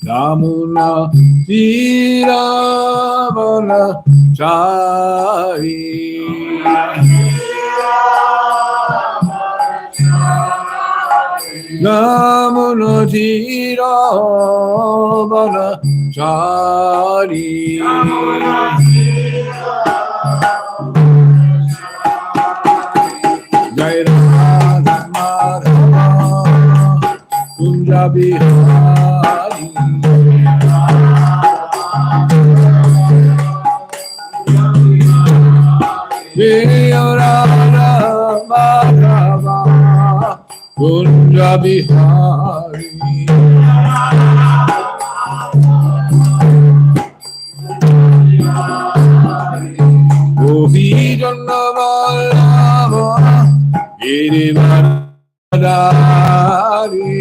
Yamuna Tiravana Chari Yamuna Tiravana Chari Jai Radha Madhava Kunja Bihari Jai Radha Madhava Kunja Bihari Gopi Jannavallabha Girivardhari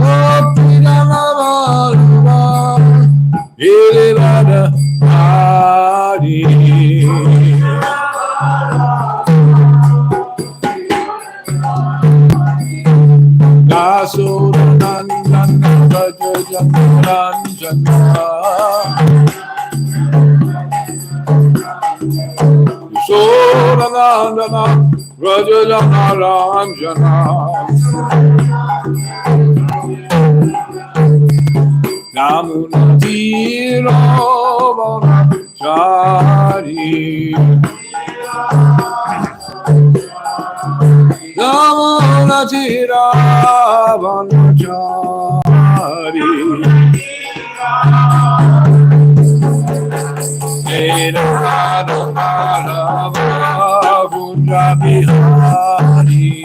Gopi Jannavallabha Girivardhari Dasodanandana Vajajananjana Dasodanandana Vajajananjana Namunatiravana-chari Namunatiravana-chari Vedana-madhava-gunja-bihari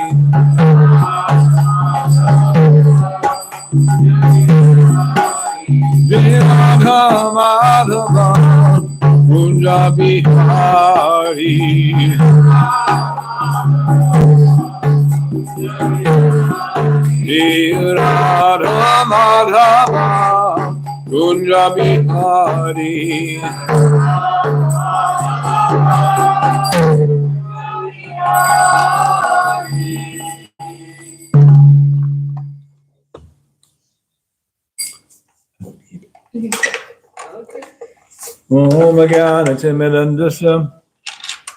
Vedana-madhava Gunja-bihari Radha-madhava Gunja-bihari Om Jnana-timirandasya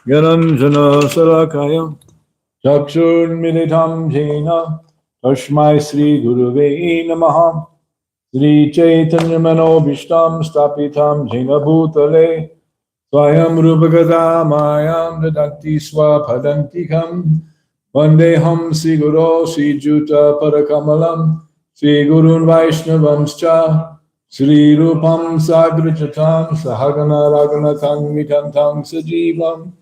Gyananjana Salakaya Chakshurmilitam Jena Tasmai Sri Guruve Namaha Sri Chaitanya Manobishtam Stapitam Jena Bhutale Swayam Rupagada Mayam Dadakti Swapadantikam Vandeham Sri Guru Sri Juta Parakamalam Sri Gurun Vaishnavamscha Sri Rupam Sagrajatam Sahagana Raghunatham Mitantam Sajivam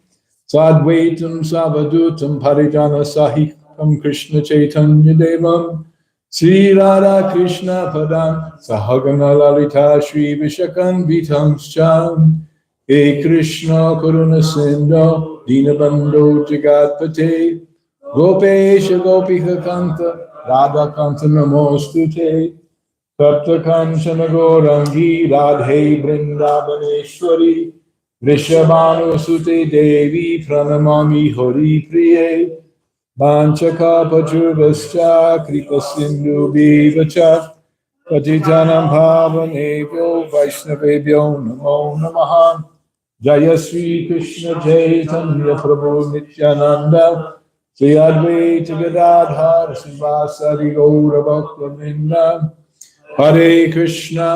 Sadvaitam Savadutam Parijana Sahikam Krishna Chaitanya Devam Sri Radha Krishna Padam Sahagana Lalita Sri Vishakan Vitamscha He Krishna Karuna Sindhu Dinabandhu Jagatpate Gopesha Gopika Kanta Radha Kanta Namostute Tapta Kanchana Gaurangi Radhe Vrindavaneshwari Vrishabhanu Sute Devi Pranamami Hari Priye Vanchaka Pachurvascha Kripa Sindhu Bhivacha Patijanam Bhavanebhyo Vaishnavebhyo Namo Namaha Jaya Sri Krishna Chaitanya Prabhu Nityananda Sri Advaita Gadadhar Srivasari Gaura Bhakta Hare Krishna,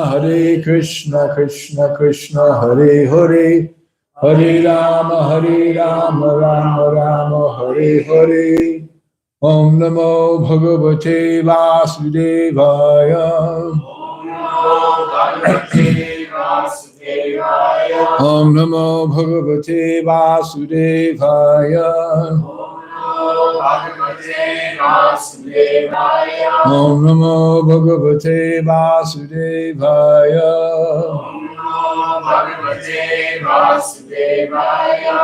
Krishna Krishna, Hare Hare, Hare Rama, Rama Rama, Hare Hare. Om Namo Bhagavate Vasudevaya. Om Namo Bhagavate Vasudevaya. Om Namo Bhagavate Vasudevaya.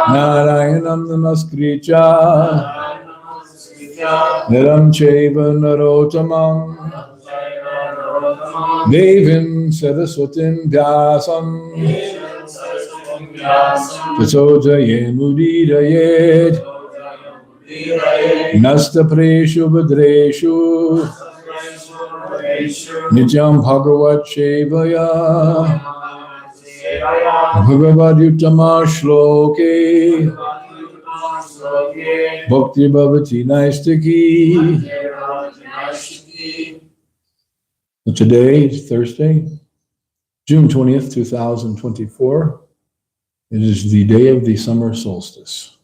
Narayanam Namaskritya Naram Chaiva Narottamam Devim Saraswatim Vyasam Tato jaye mudirayet Nasta preshu badreshu Nityam bhagavat shevaya Bhagavad Yuttama shloke Bhakti bhavati naistaki. Today is Thursday, June 20th, 2024. It is the day of the summer solstice.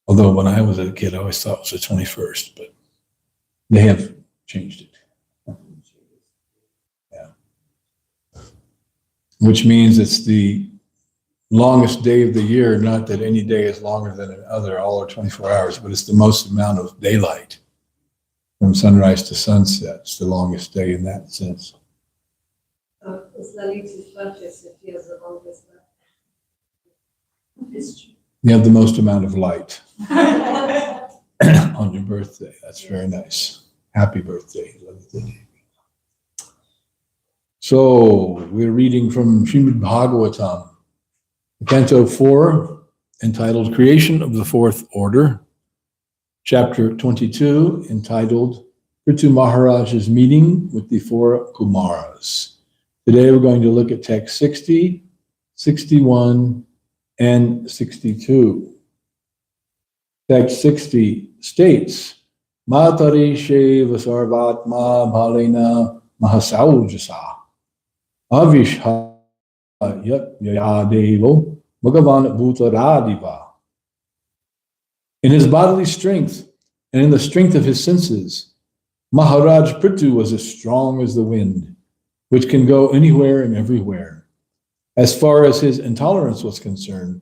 Although when I was a kid, I always thought it was the 21st, but they have changed it. Yeah. Which means it's the longest day of the year, not that any day is longer than another, all are 24 hours, but it's the most amount of daylight from sunrise to sunset. It's the longest day in that sense. You have the most amount of light on your birthday. That's very nice. Happy birthday. So we're reading from Srimad Bhagavatam, Canto 4, entitled Creation of the Fourth Order, Chapter 22, entitled Prithu Maharaj's Meeting with the Four Kumaras. Today we're going to look at text 60, 61, and 62. Text 60 states, Matari Sheva Sarvatma Bhalena Mahasaujasa Avishha Yat Yadevo Bhagavan Bhutaradiva. In his bodily strength and in the strength of his senses, Maharaj Prithu was as strong as the wind, which can go anywhere and everywhere. As far as his intolerance was concerned,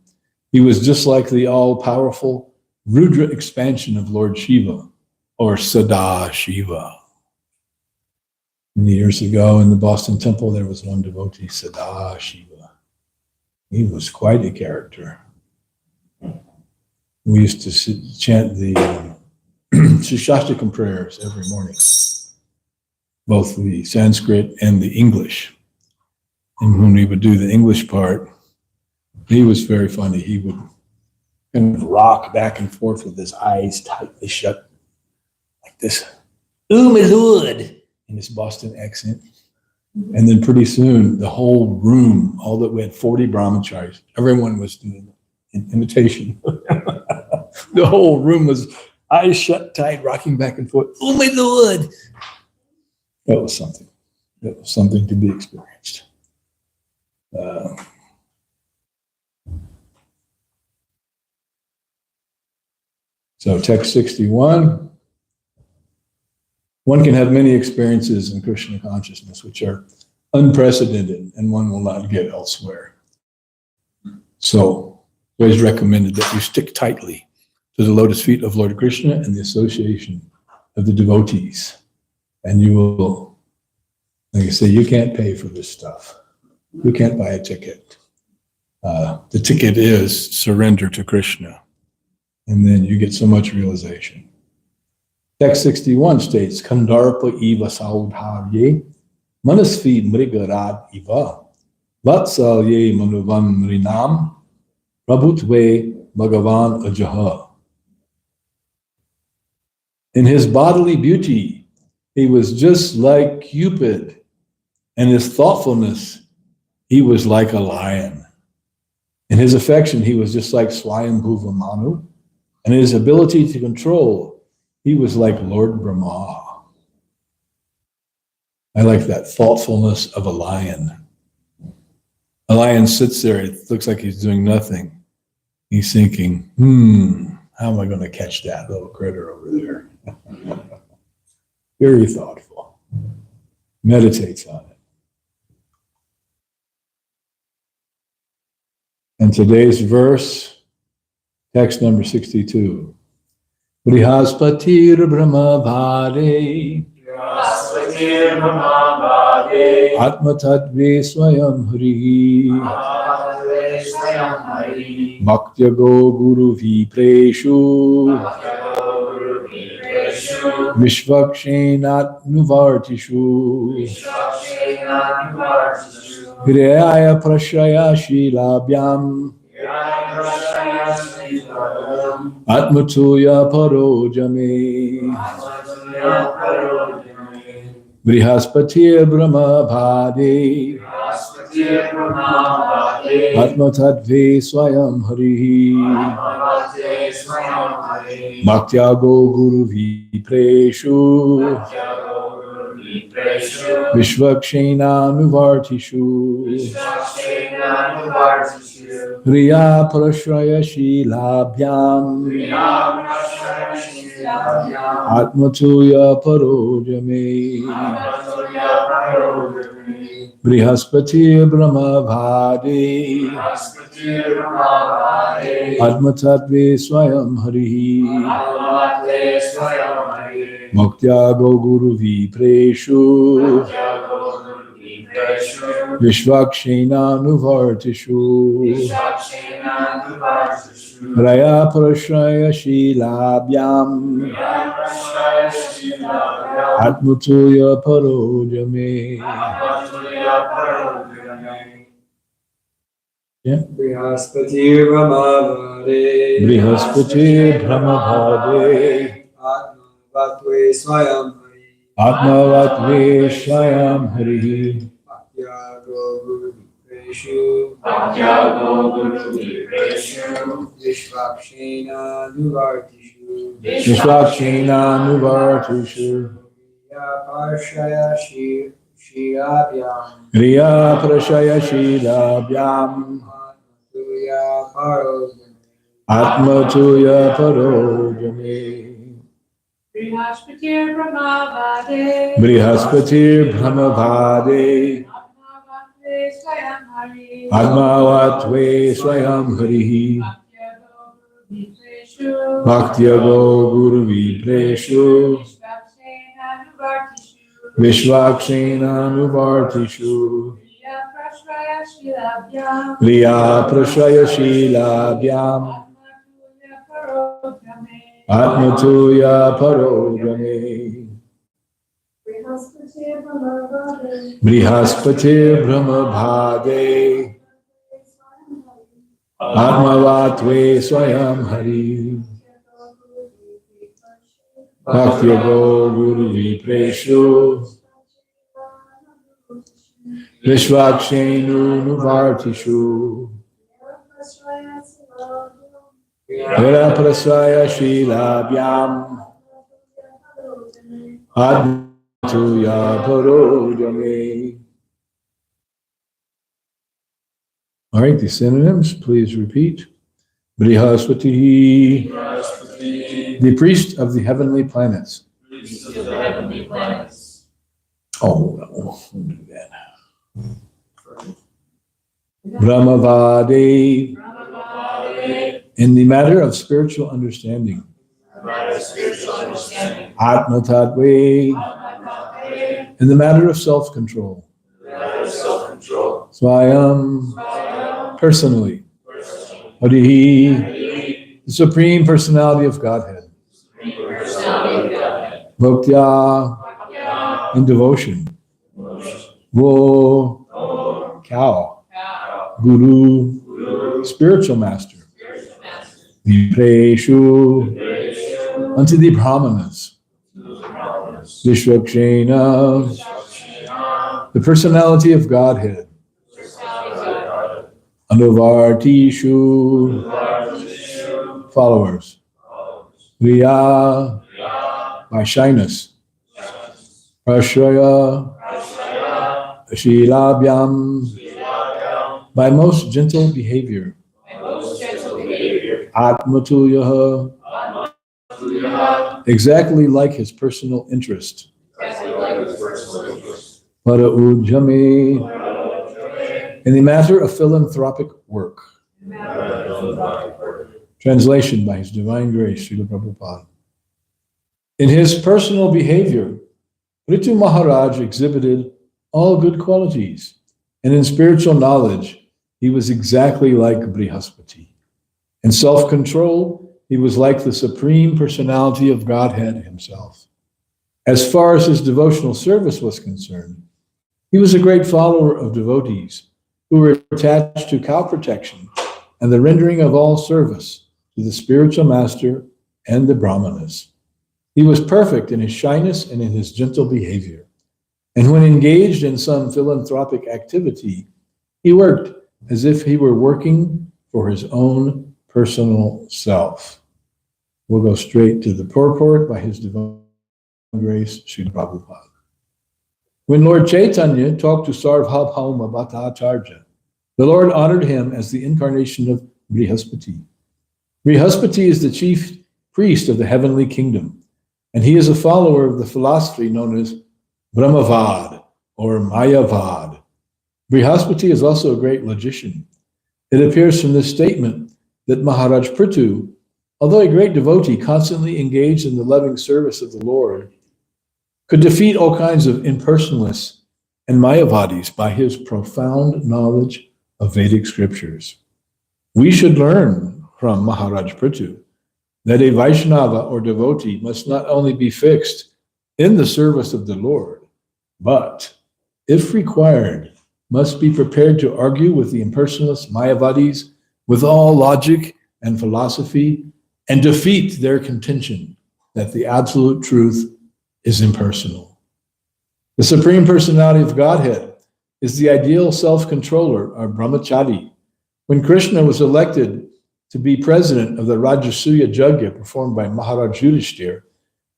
he was just like the all-powerful Rudra expansion of Lord Shiva, or Sada Shiva. Many years ago in the Boston Temple, there was one devotee, Sada Shiva. He was quite a character. We used to chant the Shashtakam prayers every morning, both the Sanskrit and the English. And when we would do the English part, he was very funny. He would kind of rock back and forth with his eyes tightly shut, like this. Oh, my Lord, in his Boston accent. And then pretty soon, the whole room, all that we had 40 brahmacharis, everyone was doing an imitation. The whole room was eyes shut tight, rocking back and forth. Oh, my Lord. That was something. That was something to be experienced. So text 61. One can have many experiences in Krishna consciousness which are unprecedented and one will not get elsewhere. So always recommended that you stick tightly to the lotus feet of Lord Krishna and the association of the devotees. And you will, like I say, you can't pay for this stuff. You can't buy a ticket. The ticket is surrender to Krishna. And then you get so much realization. Text 61 states, Kandarpa eva saudharye, manasvi mrigarad eva, vatsalye manuvam rinam, prabhutve bhagavan ajaha. In his bodily beauty, he was just like Cupid. And his thoughtfulness, he was like a lion. In his affection, he was just like Swayambhuva Manu. And in his ability to control, he was like Lord Brahma. I like that thoughtfulness of a lion. A lion sits there, it looks like he's doing nothing. He's thinking, how am I going to catch that little critter over there? Very thoughtful. Meditates on it. And today's verse, text number 62. Brihaspatir Brahma Bhare Atmatadve Swayam Hari Bhaktyago Guru Vipreshu Vishvakshenat Nuvartishu Hridaya prashraya shilabhyam Atmatuya parojame Brihaspati Brahma Bhade Atmatadve Swayam Harihi Bhaktyago Guru Vipreshu Vishvakshena Nuvartishu Riya Parashraya Shilabhyam Atmatuya Parojame Brihaspati Brahma Bhade Atmatatve Swayam Harihi Bhaktyago Guru Vipreshu Vishvakshena Nuvartishu Raya Parashraya Shilabhyam Atmatuya Parojame. Brihaspati Brahmavade Brihaspati Brahmavade Atmavatve Swayam Hari Atmavatve Swayam Hari Bhaktyago Guru Vipreshu Vishvakshena Nuvartishu Vishvakshena Nuvartishu Parshaya Shirabhyam Riya Prashaya Shilabhyam Atmatuya Parojame Brihaspati Brahmavade Brihaspati Brahmavade Atmavatve Swayam Hari Bhaktyago Guru Vipreshu Vishvakshena Nuvartishu Riya Prashraya Shilabhyam Atmatuya Parojame Brihaspati Brahmavade Atmavatve Swayam Hari Bhaktyago Guru Vipreshu Vishvakshenu Nuvartishu Vira Prasraya Shilabhyam Atmatuya Parojame. All right, the synonyms, please repeat. Brihaspati, the priest of the heavenly planets. Oh, no, we'll do that. Brahmavade, in the matter of spiritual understanding. Atmatatve, in the matter of self-control. Swayam, personally. Harihi, the Supreme Personality of Godhead. Bhaktya, in devotion. Wo, cow. Guru, spiritual master. Vipreshu, unto the Brahmanas. Vishvakshena, the personality of Godhead. Anuvartishu, followers. Riya, by shyness. Prashraya, Shilabhyam, by most gentle behavior. Atmatuya, exactly like his personal interest. Paraujame, in the matter of philanthropic work. Translation by His Divine Grace, Srila Prabhupada. In his personal behavior, Ritu Maharaj exhibited all good qualities, and in spiritual knowledge, he was exactly like Brihaspati. In self-control, he was like the Supreme Personality of Godhead himself. As far as his devotional service was concerned, he was a great follower of devotees who were attached to cow protection and the rendering of all service to the spiritual master and the brahmanas. He was perfect in his shyness and in his gentle behavior. And when engaged in some philanthropic activity, he worked as if he were working for his own personal self. We'll go straight to the purport by His Divine Grace, Srila Prabhupada. When Lord Chaitanya talked to Sarvabhauma Bhattacharya, the Lord honored him as the incarnation of Brihaspati. Brihaspati is the chief priest of the heavenly kingdom, and he is a follower of the philosophy known as Brahmavad or Mayavad. Brihaspati is also a great logician. It appears from this statement that Maharaj Prithu, although a great devotee constantly engaged in the loving service of the Lord, could defeat all kinds of impersonalists and Mayavadis by his profound knowledge of Vedic scriptures. We should learn from Maharaj Prithu that a Vaishnava or devotee must not only be fixed in the service of the Lord, but, if required, must be prepared to argue with the impersonalist Mayavadis with all logic and philosophy and defeat their contention that the absolute truth is impersonal. The Supreme Personality of Godhead is the ideal self-controller, or brahmachari. When Krishna was elected to be president of the Rajasuya Yajna performed by Maharaj Yudhishthir,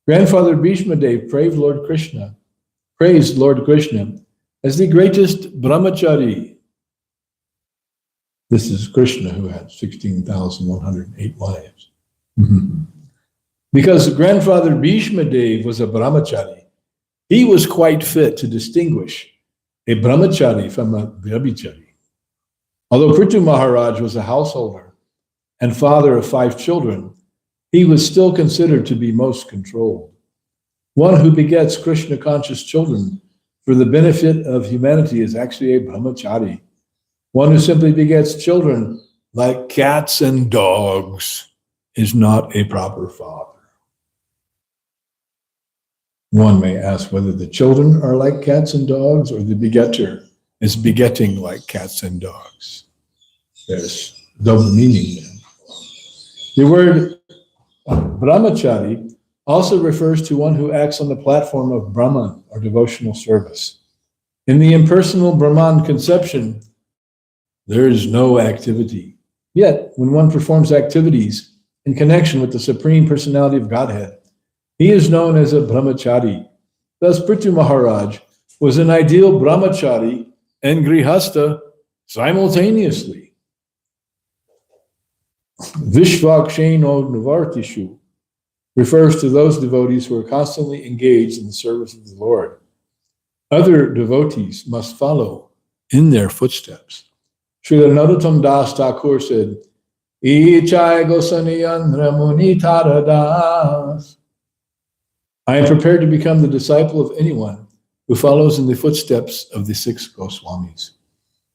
Grandfather Bhishma Dev praised Lord Krishna as the greatest brahmachari. This is Krishna, who had 16,108 wives. Because Grandfather Bhishma Dev was a brahmachari, he was quite fit to distinguish a brahmachari from a vyabhichari. Although Prithu Maharaj was a householder and father of 5 children, he was still considered to be most controlled. One who begets Krishna-conscious children for the benefit of humanity is actually a brahmachari. One who simply begets children like cats and dogs is not a proper father. One may ask whether the children are like cats and dogs or the begetter is begetting like cats and dogs. There's double meaning there. The word brahmachari also refers to one who acts on the platform of Brahman or devotional service. In the impersonal Brahman conception, there is no activity. Yet, when one performs activities in connection with the Supreme Personality of Godhead, he is known as a brahmachari. Thus, Prithu Maharaj was an ideal brahmachari and grihastha simultaneously. Vishvaksheno Navartishu refers to those devotees who are constantly engaged in the service of the Lord. Other devotees must follow in their footsteps. Srila Narottam Das Thakur said, Ichai Gosaniyandra Muni Taradas. I am prepared to become the disciple of anyone who follows in the footsteps of the 6 Goswamis.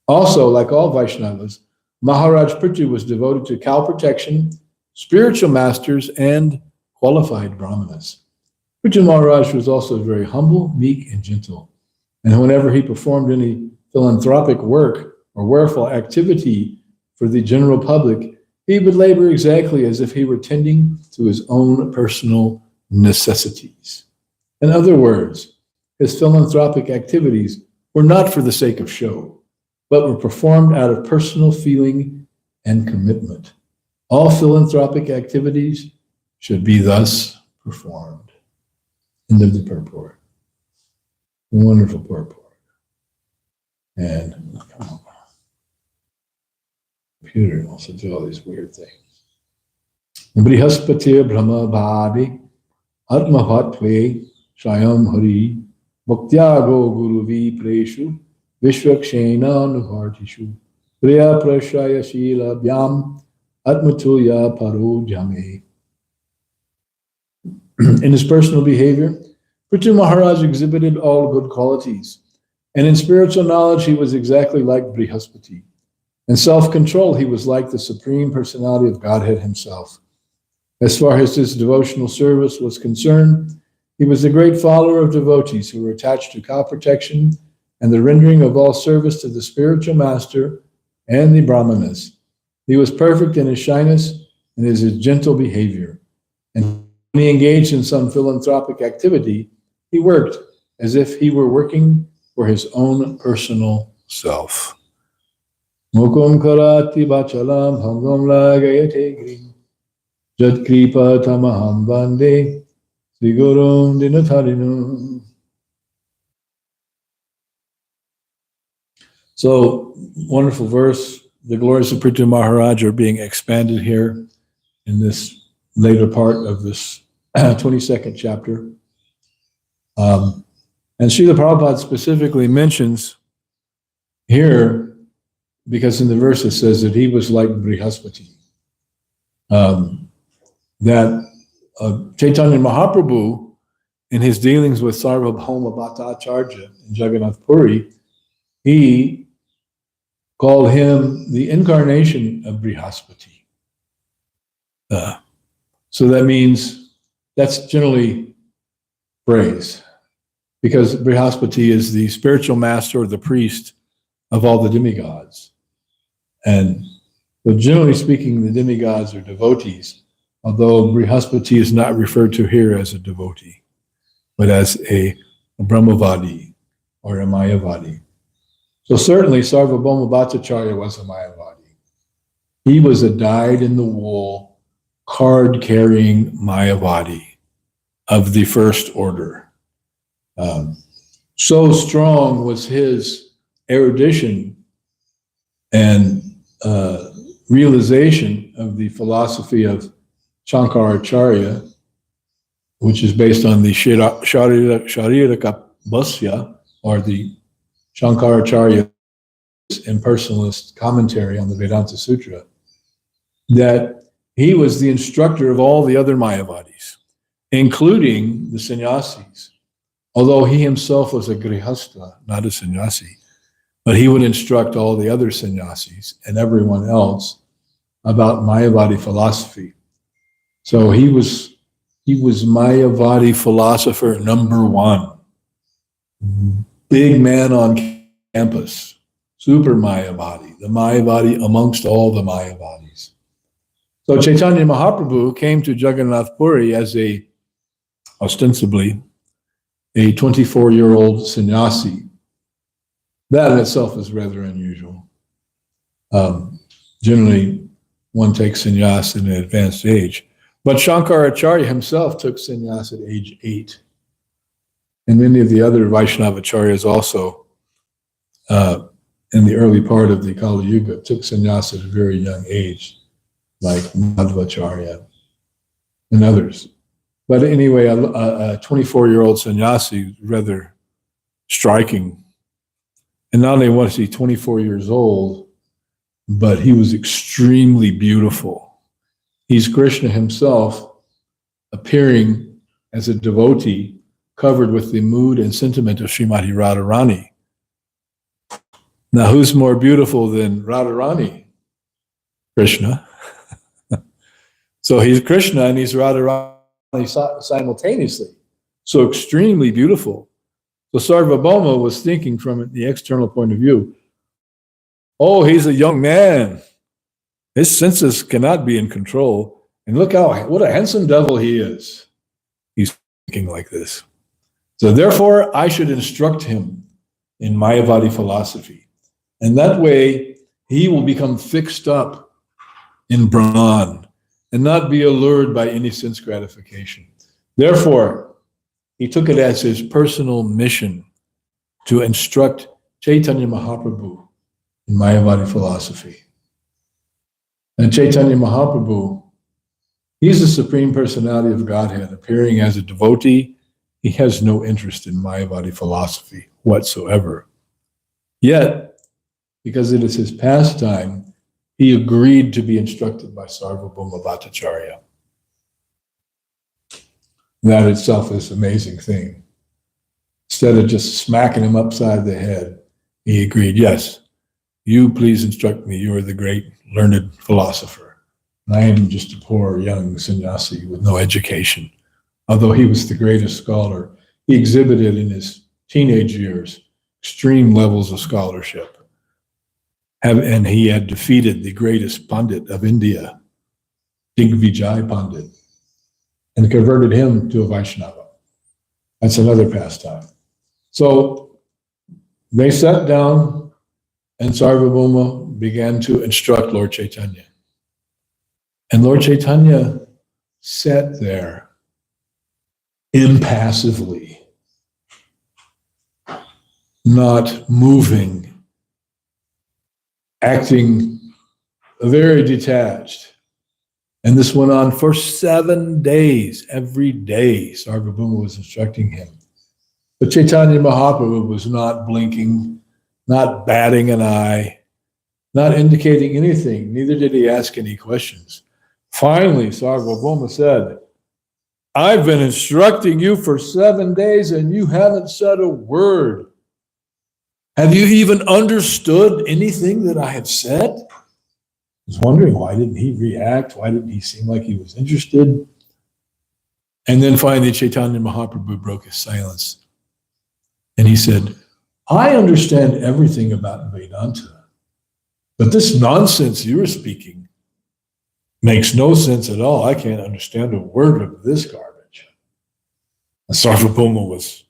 Also, like all Vaishnavas, Maharaj Prithu was devoted to cow protection, spiritual masters, and qualified brahmanas. Prithu Maharaj was also very humble, meek, and gentle. And whenever he performed any philanthropic work or worthwhile activity for the general public, he would labor exactly as if he were tending to his own personal necessities. In other words, his philanthropic activities were not for the sake of show, but were performed out of personal feeling and commitment. All philanthropic activities should be thus performed. End of the purport. Wonderful purport. And computer also do all these weird things. Brihaspati Brahma Bhadi Atmavatve Shayam Hari Bhaktyago Guruvi Preshu Vishwakshena Nuvartishu Priya Prashaya Shila Vyam Atmatuya Paro Jame. In his personal behavior, Prithu Maharaj exhibited all good qualities, and in spiritual knowledge he was exactly like Brihaspati. In self-control he was like the Supreme Personality of Godhead himself. As far as his devotional service was concerned, he was a great follower of devotees who were attached to cow protection and the rendering of all service to the spiritual master and the brahmanas. He was perfect in his shyness and his gentle behavior. And when he engaged in some philanthropic activity, he worked as if he were working for his own personal self. Mukum karati bachalam hangam lagayate gri jat kripa tamaham bande sigurum dinatharinum. So, wonderful verse. The glories of Prithu Maharaj are being expanded here in this later part of this 22nd chapter. And Srila Prabhupada specifically mentions here, because in the verse it says that he was like Brihaspati, that Chaitanya Mahaprabhu, in his dealings with Sarvabhauma Bhattacharya in Jagannath Puri, he called him the incarnation of Brihaspati. So that means that's generally praise, because Brihaspati is the spiritual master or the priest of all the demigods. And so generally speaking, the demigods are devotees, although Brihaspati is not referred to here as a devotee, but as a Brahmavadi or a Mayavadi. So certainly Sarvabhauma Bhattacharya was a Mayavadi. He was a dyed-in-the-wool, card-carrying Mayavadi of the first order. So strong was his erudition and realization of the philosophy of Shankaracharya, which is based on the Shariraka Bhasya, or the Shankaracharya's impersonalist commentary on the Vedanta Sutra, that he was the instructor of all the other Mayavadis, including the sannyasis. Although he himself was a grihastha, not a sannyasi, but he would instruct all the other sannyasis and everyone else about Mayavadi philosophy. So he was Mayavadi philosopher number one. Big man on campus, super Mayavadi, the Mayavadi amongst all the Mayavadis. So Chaitanya Mahaprabhu came to Jagannath Puri as ostensibly a 24-year-old sannyasi. That in itself is rather unusual. Generally, one takes sannyas in an advanced age. But Shankaracharya himself took sannyas at age 8. And many of the other Vaishnavacharyas also, in the early part of the Kali Yuga, took sannyas at a very young age, like Madhvacharya and others. But anyway, a 24-year-old sannyasi, rather striking. And not only was he 24 years old, but he was extremely beautiful. He's Krishna himself appearing as a devotee covered with the mood and sentiment of Srimati Radharani. Now, who's more beautiful than Radharani? Krishna. So he's Krishna and he's Radharani simultaneously. So extremely beautiful. So Sarvabhauma was thinking from the external point of view, oh, he's a young man. His senses cannot be in control. And look what a handsome devil he is. He's thinking like this. So therefore, I should instruct him in Mayavadi philosophy. And that way, he will become fixed up in Brahman and not be allured by any sense gratification. Therefore, he took it as his personal mission to instruct Chaitanya Mahaprabhu in Mayavadi philosophy. And Chaitanya Mahaprabhu, he's the Supreme Personality of Godhead, appearing as a devotee. He has no interest in Mayavadi philosophy whatsoever. Yet, because it is his pastime, he agreed to be instructed by Sarvabhauma Bhattacharya. That itself is an amazing thing. Instead of just smacking him upside the head, he agreed, yes, you please instruct me. You are the great learned philosopher. And I am just a poor young sannyasi with no education. Although he was the greatest scholar, he exhibited in his teenage years extreme levels of scholarship. And he had defeated the greatest Pandit of India, Digvijay Pandit, and converted him to a Vaishnava. That's another pastime. So they sat down and Sarvabhauma began to instruct Lord Chaitanya. And Lord Chaitanya sat there impassively, not moving, acting very detached. And this went on for 7 days. Every day, Sarvabhauma was instructing him. But Chaitanya Mahaprabhu was not blinking, not batting an eye, not indicating anything. Neither did he ask any questions. Finally, Sarvabhauma said, I've been instructing you for 7 days and you haven't said a word. Have you even understood anything that I have said? I was wondering, why didn't he react? Why didn't he seem like he was interested? And then finally, Chaitanya Mahaprabhu broke his silence. And he said, I understand everything about Vedanta, but this nonsense you're speaking makes no sense at all. I can't understand a word of this garbage. And Sarvabhauma was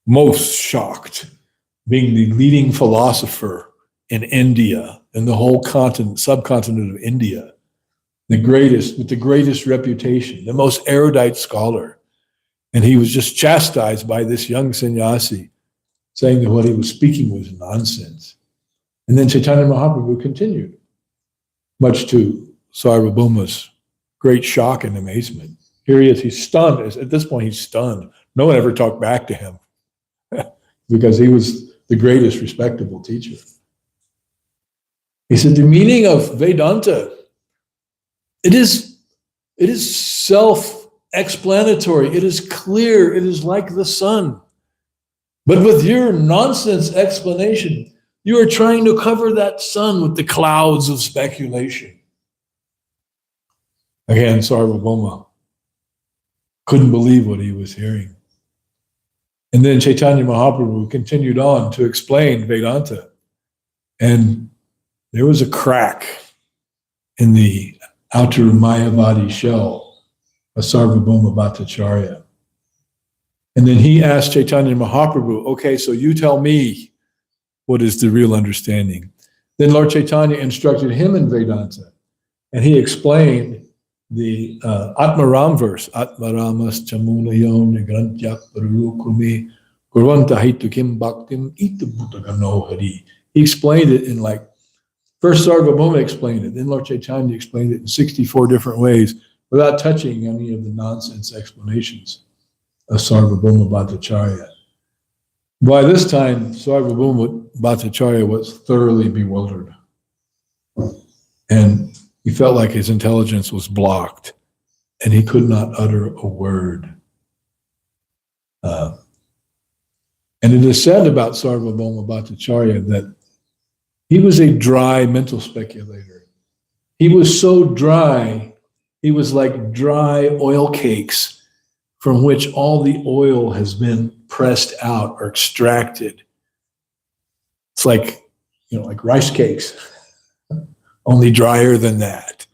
most shocked, being the leading philosopher in India, in the whole continent, subcontinent of India, the greatest, with the greatest reputation, the most erudite scholar. And he was just chastised by this young sannyasi, saying that what he was speaking was nonsense. And then Chaitanya Mahaprabhu continued, much to Sarvabhauma's great shock and amazement. Here he is, he's stunned. At this point, he's stunned. No one ever talked back to him because he was the greatest respectable teacher. He said, the meaning of Vedanta, it is self-explanatory. It is clear. It is like the sun. But with your nonsense explanation, you are trying to cover that sun with the clouds of speculation. Again, Sarvabhauma couldn't believe what he was hearing. And then Chaitanya Mahaprabhu continued on to explain Vedanta. And there was a crack in the outer Mayavadi shell of Sarvabhauma Bhattacharya. And then he asked Chaitanya Mahaprabhu, okay, so you tell me what is the real understanding. Then Lord Chaitanya instructed him in Vedanta. And he explained the Atmaram verse, Atmaramas chamunayon nigrantyak parukumi kurvanta hitu kim bhaktim itabhutagano hari. He explained it in first Sarvabhauma explained it, then Lord Chaitanya explained it in 64 different ways without touching any of the nonsense explanations of Sarvabhauma Bhattacharya. By this time, Sarvabhauma Bhattacharya was thoroughly bewildered. And he felt like his intelligence was blocked and he could not utter a word. And it is said about Sarvabhauma Bhattacharya that he was a dry mental speculator. He was so dry, he was like dry oil cakes from which all the oil has been pressed out or extracted. It's like rice cakes, only drier than that.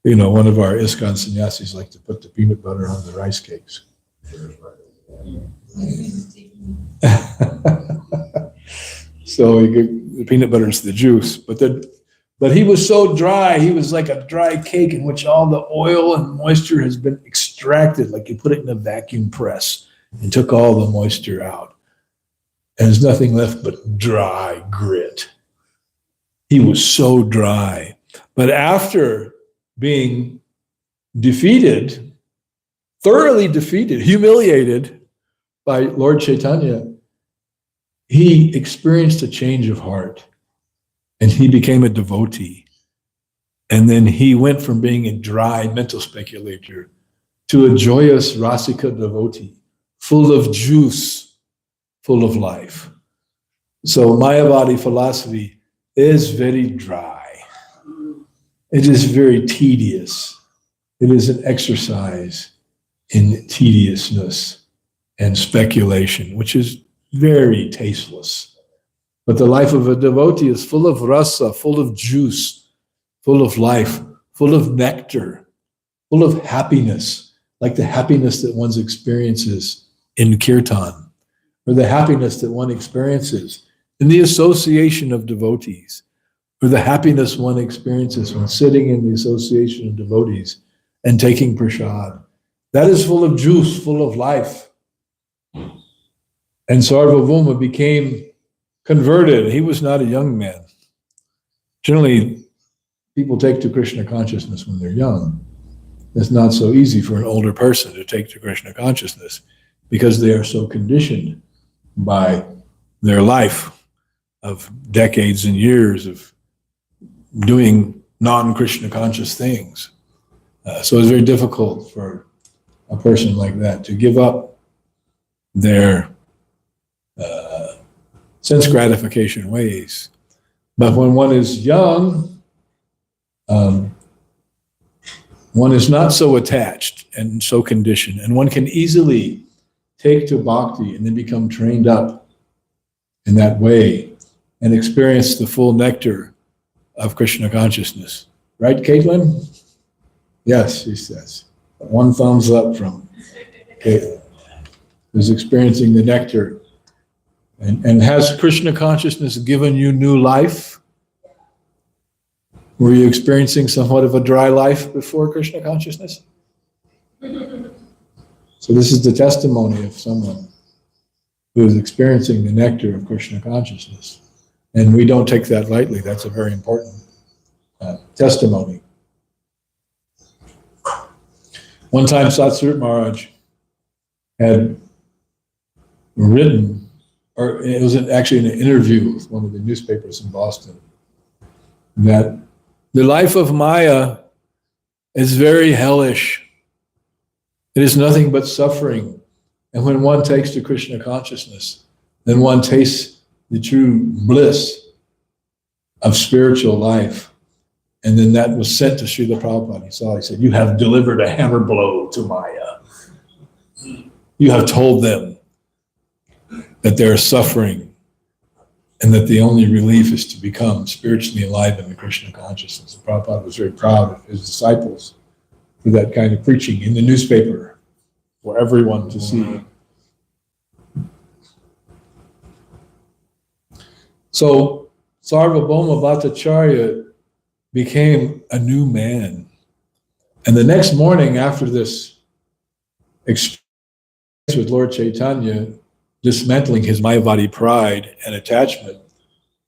One of our ISKCON sannyasis like to put the peanut butter on the rice cakes. So the peanut butter is the juice, but he was so dry, he was like a dry cake in which all the oil and moisture has been extracted, like you put it in a vacuum press and took all the moisture out. And there's nothing left but dry grit. He was so dry. But after being defeated, thoroughly defeated, humiliated by Lord Chaitanya, he experienced a change of heart and he became a devotee. And then he went from being a dry mental speculator to a joyous Rasika devotee, full of juice, full of life. So Mayavadi philosophy is very dry. It is very tedious. It is an exercise in tediousness and speculation, which is very tasteless. But the life of a devotee is full of rasa, full of juice, full of life, full of nectar, full of happiness, like the happiness that one experiences in kirtan, or the happiness that one experiences in the association of devotees, or the happiness one experiences when sitting in the association of devotees and taking prasad. That is full of juice, full of life. And Sarvabhauma became converted. He was not a young man. Generally, people take to Krishna consciousness when they're young. It's not so easy for an older person to take to Krishna consciousness because they are so conditioned by their life of decades and years of doing non-Krishna conscious things. So it's very difficult for a person like that to give up their sense gratification ways. But when one is young, one is not so attached and so conditioned, and one can easily take to bhakti and then become trained up in that way and experience the full nectar of Krishna consciousness. Right, Caitlin? Yes, she says. One thumbs up from Caitlin, who's experiencing the nectar. And has Krishna consciousness given you new life? Were you experiencing somewhat of a dry life before Krishna consciousness? So this is the testimony of someone who is experiencing the nectar of Krishna consciousness. And we don't take that lightly. That's a very important testimony. One time Satsvarup Maharaj had written, or it was actually in an interview with one of the newspapers in Boston, that the life of Maya is very hellish. It is nothing but suffering. And when one takes to Krishna consciousness, then one tastes the true bliss of spiritual life. And then that was sent to Srila Prabhupada. He said, you have delivered a hammer blow to Maya. You have told them that they are suffering and that the only relief is to become spiritually enlivened in Krishna consciousness. And Prabhupada was very proud of his disciples for that kind of preaching in the newspaper for everyone to see. So Sarvabhauma Bhattacharya became a new man. And the next morning after this experience with Lord Chaitanya, dismantling his Mayavadi pride and attachment,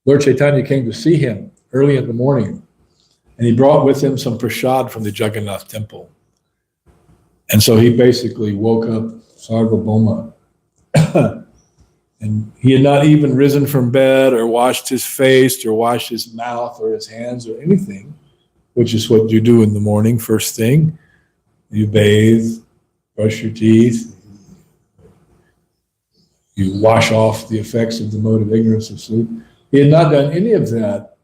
Lord Chaitanya came to see him early in the morning, and he brought with him some prasad from the Jagannath temple. And so he basically woke up Sarvabhauma. And he had not even risen from bed or washed his face or washed his mouth or his hands or anything, which is what you do in the morning, first thing. You bathe, brush your teeth, you wash off the effects of the mode of ignorance of sleep. He had not done any of that.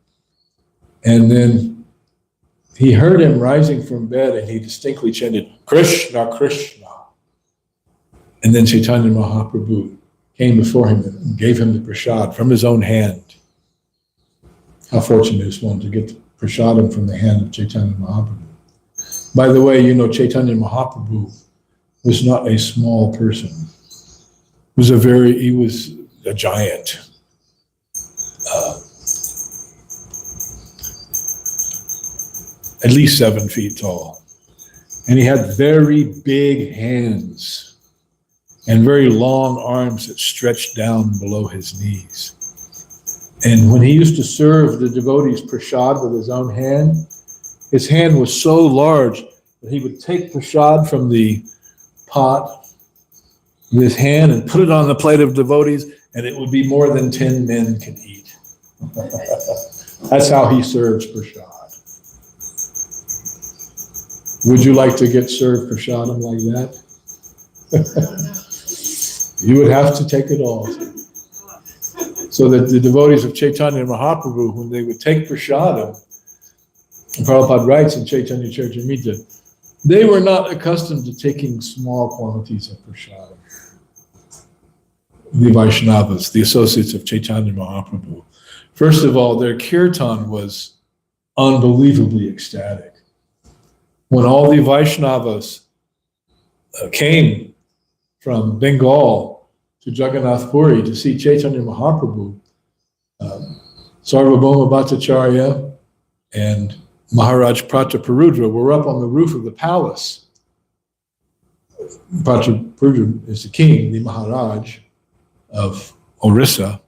And then he heard him rising from bed and he distinctly chanted, Krishna, Krishna. And then Chaitanya Mahaprabhu came before him and gave him the prasad from his own hand. How fortunate is one to get the prasadam from the hand of Chaitanya Mahaprabhu. By the way, you know, Chaitanya Mahaprabhu was not a small person. He was a giant. At least 7 feet tall. And he had very big hands and very long arms that stretched down below his knees. And when he used to serve the devotees prasad with his own hand, his hand was so large that he would take prasad from the pot with his hand and put it on the plate of devotees, and it would be more than 10 men can eat. That's how he serves prasad. Would you like to get served prasadam like that? You would have to take it all. So that the devotees of Chaitanya Mahaprabhu, when they would take prasadam, Prabhupada writes in Chaitanya Charitamrita, they were not accustomed to taking small quantities of prasadam. the Vaishnavas, the associates of Chaitanya Mahaprabhu. First of all, their kirtan was unbelievably ecstatic. When all the Vaishnavas came from Bengal to Jagannath Puri to see Chaitanya Mahaprabhu, Sarvabhauma Bhattacharya and Maharaj Prataparudra were up on the roof of the palace. Prataparudra is the king, the Maharaj of Orissa,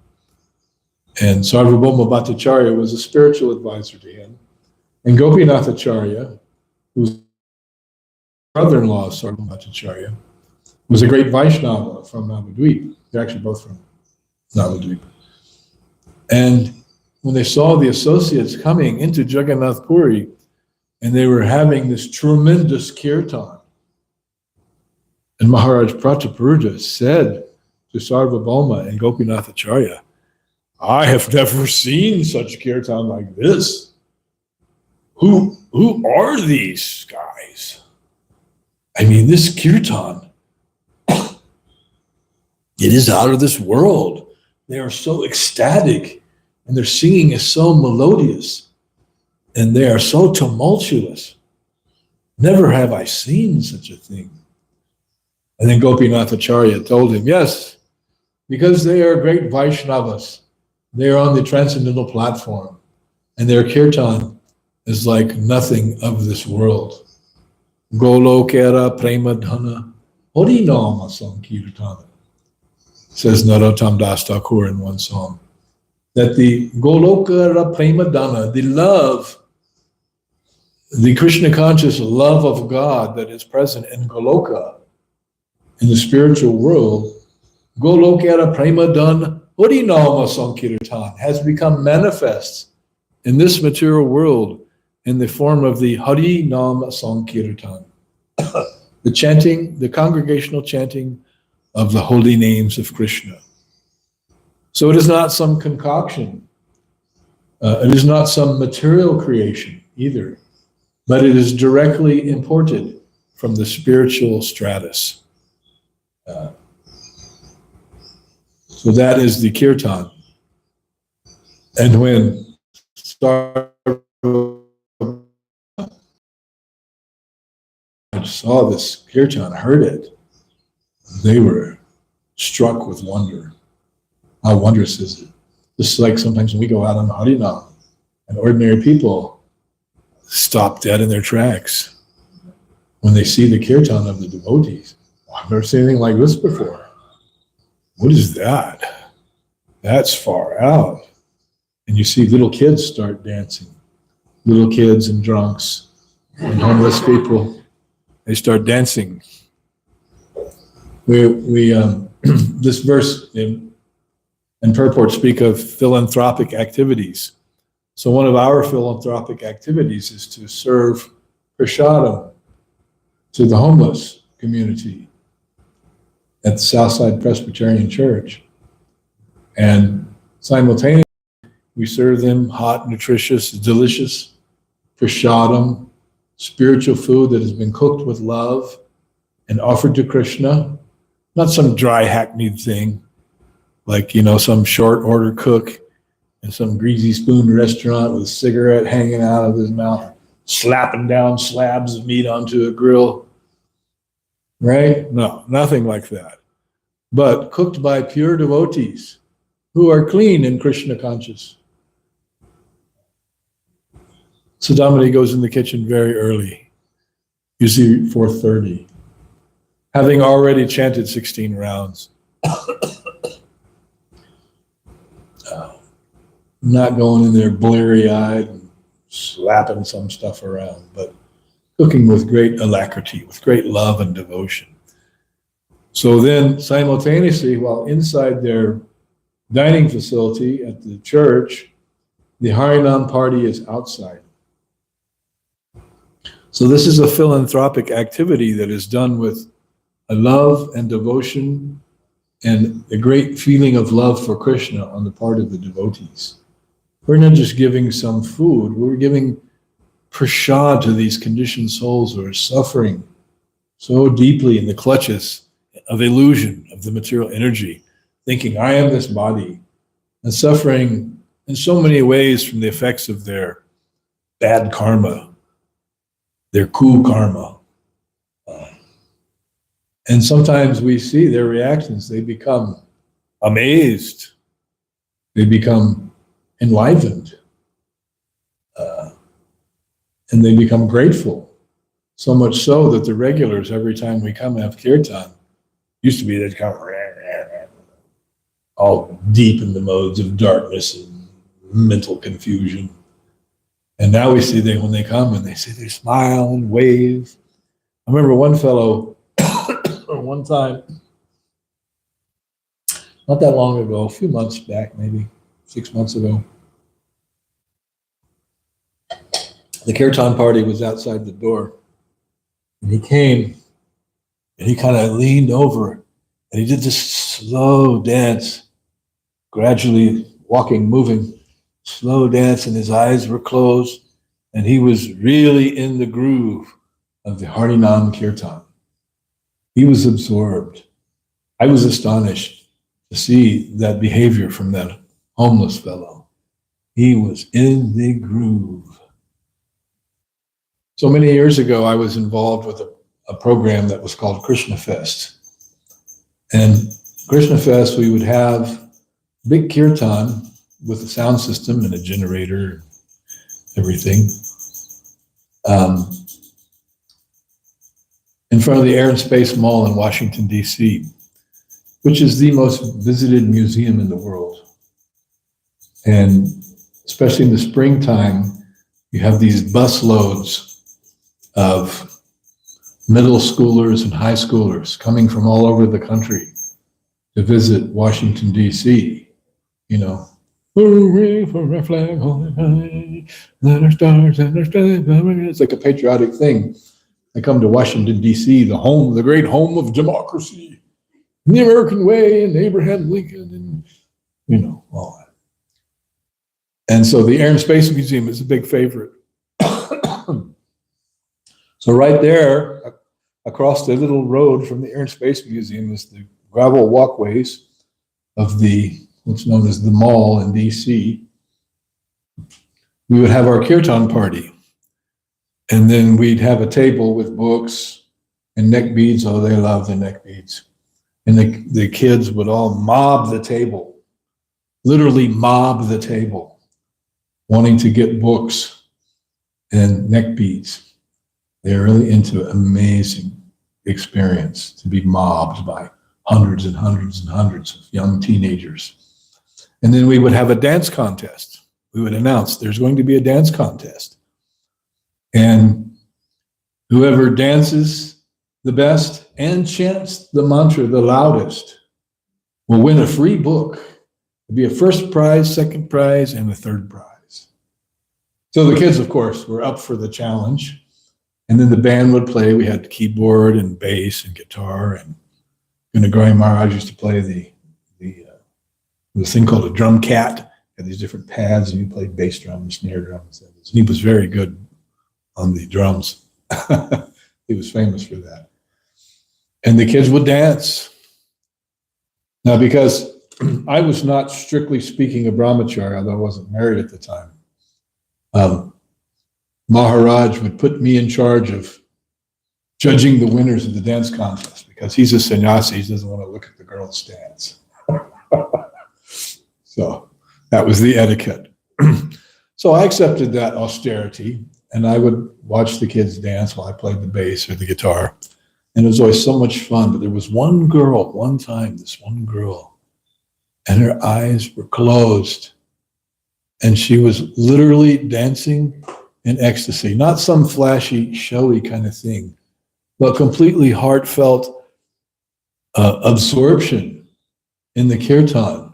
and Sarvabhauma Bhattacharya was a spiritual advisor to him. And Gopinathacharya, who's brother-in-law of Sarvabhauma Bhattacharya, was a great Vaishnava from Navadvip. They're actually both from Navadvip. And when they saw the associates coming into Jagannath Puri, and they were having this tremendous kirtan, and Maharaj Prataparudra said to Sarvabhauma and Gopinathacharya, I have never seen such kirtan like this. Who are these guys? I mean, this kirtan, it is out of this world. They are so ecstatic, and their singing is so melodious, and they are so tumultuous. Never have I seen such a thing. And then Gopinathacharya told him, yes, because they are great Vaishnavas. They are on the transcendental platform, and their kirtan is like nothing of this world. Golokera Premadhana Harinama Sankirtana, says Narottam Das Thakur in one song. That the Golokera Premadhana, the love, the Krishna conscious love of God that is present in Goloka, in the spiritual world, Golokera Premadhana Harinama Sankirtan has become manifest in this material world in the form of the Harinama Sankirtan, the chanting, the congregational chanting of the holy names of Krishna. So it is not some concoction. It is not some material creation either, but it is directly imported from the spiritual stratus. So that is the kirtan. And when saw this kirtan, heard it, they were struck with wonder. How wondrous is it? Just like sometimes when we go out on Harinam, and ordinary people stop dead in their tracks when they see the kirtan of the devotees. I've never seen anything like this before. What is that? That's far out. And you see little kids start dancing. Little kids and drunks and homeless people, they start dancing. This verse and purport speak of philanthropic activities. So one of our philanthropic activities is to serve prasadam to the homeless community at the Southside Presbyterian Church. And simultaneously, we serve them hot, nutritious, delicious prasadam, spiritual food that has been cooked with love and offered to Krishna, not some dry hackneyed thing, like, some short order cook in some greasy spoon restaurant with a cigarette hanging out of his mouth, slapping down slabs of meat onto a grill. Right? No, nothing like that. But cooked by pure devotees who are clean and Krishna conscious. Sudamani goes in the kitchen very early, usually 4:30, having already chanted 16 rounds. Not going in there bleary-eyed and slapping some stuff around, but cooking with great alacrity, with great love and devotion. So then simultaneously, while inside their dining facility at the church, the Harinam party is outside. So this is a philanthropic activity that is done with a love and devotion and a great feeling of love for Krishna on the part of the devotees. We're not just giving some food, we're giving prasad to these conditioned souls who are suffering so deeply in the clutches of illusion of the material energy thinking, I am this body, and suffering in so many ways from the effects of their bad karma, their karma. And sometimes we see their reactions. They become amazed. They become enlivened. And they become grateful. So much so that the regulars, every time we come have kirtan, used to be they'd come all deep in the modes of darkness and mental confusion. And now we see when they come and they say they smile and wave. I remember one fellow one time, not that long ago, a few months back, maybe 6 months ago, the kirtan party was outside the door. And he came and he kind of leaned over and he did this slow dance, gradually walking, moving, slow dance, and his eyes were closed. And he was really in the groove of the Harinam Kirtan. He was absorbed. I was astonished to see that behavior from that homeless fellow. He was in the groove. So many years ago, I was involved with a program that was called Krishna Fest. And Krishna Fest, we would have big kirtan with a sound system and a generator, everything, in front of the Air and Space Mall in Washington, D.C., which is the most visited museum in the world. And especially in the springtime, you have these bus loads of middle schoolers and high schoolers coming from all over the country to visit Washington, D.C., you know. Hooray for a flag, holy high, let our stars and our stripes. It's like a patriotic thing. I come to Washington, D.C., the great home of democracy, the American way, and Abraham Lincoln, and, you know, all that. And so the Air and Space Museum is a big favorite. So right there, across the little road from the Air and Space Museum is the gravel walkways of what's known as the mall in DC. We would have our kirtan party. And then we'd have a table with books and neck beads. Oh, they love the neck beads. And the kids would all mob the table, literally mob the table, wanting to get books and neck beads. They're really into an amazing experience to be mobbed by hundreds and hundreds and hundreds of young teenagers. And then we would have a dance contest. We would announce there's going to be a dance contest. And whoever dances the best and chants the mantra the loudest will win a free book. It'll be a first prize, second prize, and a third prize. So the kids, of course, were up for the challenge. And then the band would play. We had keyboard and bass and guitar. And Gunagari Maharaj used to play the thing called a drum cat. Had these different pads, and he played bass drum and snare drums. And he was very good on the drums. He was famous for that. And the kids would dance. Now, because I was not strictly speaking a brahmachari, although I wasn't married at the time, Maharaj would put me in charge of judging the winners of the dance contest because he's a sannyasi. He doesn't want to look at the girls dance. So that was the etiquette. So I accepted that austerity, and I would watch the kids dance while I played the bass or the guitar. And it was always so much fun. But there was one girl, this one girl, and her eyes were closed. And she was literally dancing in ecstasy, not some flashy, showy kind of thing, but completely heartfelt absorption in the kirtan.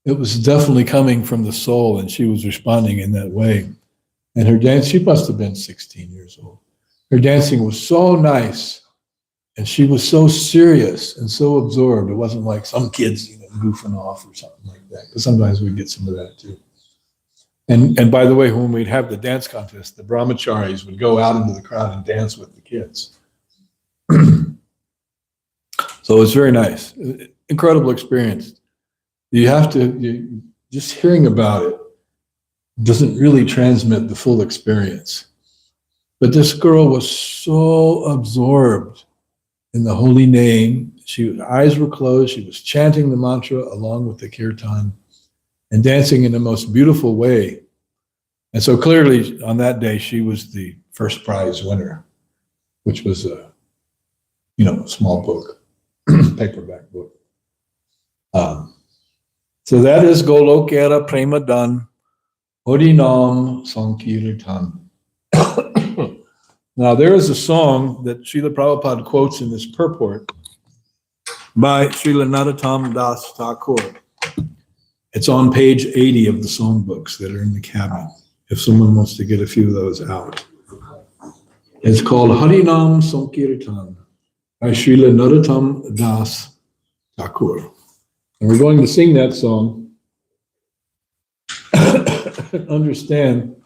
It was definitely coming from the soul, and she was responding in that way. And her dance, she must have been 16 years old. Her dancing was so nice, and she was so serious and so absorbed. It wasn't like some kids, goofing off or something like that, because sometimes we get some of that too. And by the way, when we'd have the dance contest, the brahmacharis would go out into the crowd and dance with the kids. So it was very nice. Incredible experience. You have to, just hearing about it doesn't really transmit the full experience. But this girl was so absorbed in the holy name. Her eyes were closed. She was chanting the mantra along with the kirtan and dancing in the most beautiful way. And so clearly on that day, she was the first prize winner, which was a, small book, paperback book. So that is Golokera Premadan Harinam Sankirtan. Now there is a song that Srila Prabhupada quotes in this purport by Srila Narottam Das Thakur. It's on page 80 of the songbooks that are in the cabinet, if someone wants to get a few of those out. It's called Harinam Sankirtan by Srila Narottam Das Thakur. And we're going to sing that song and understand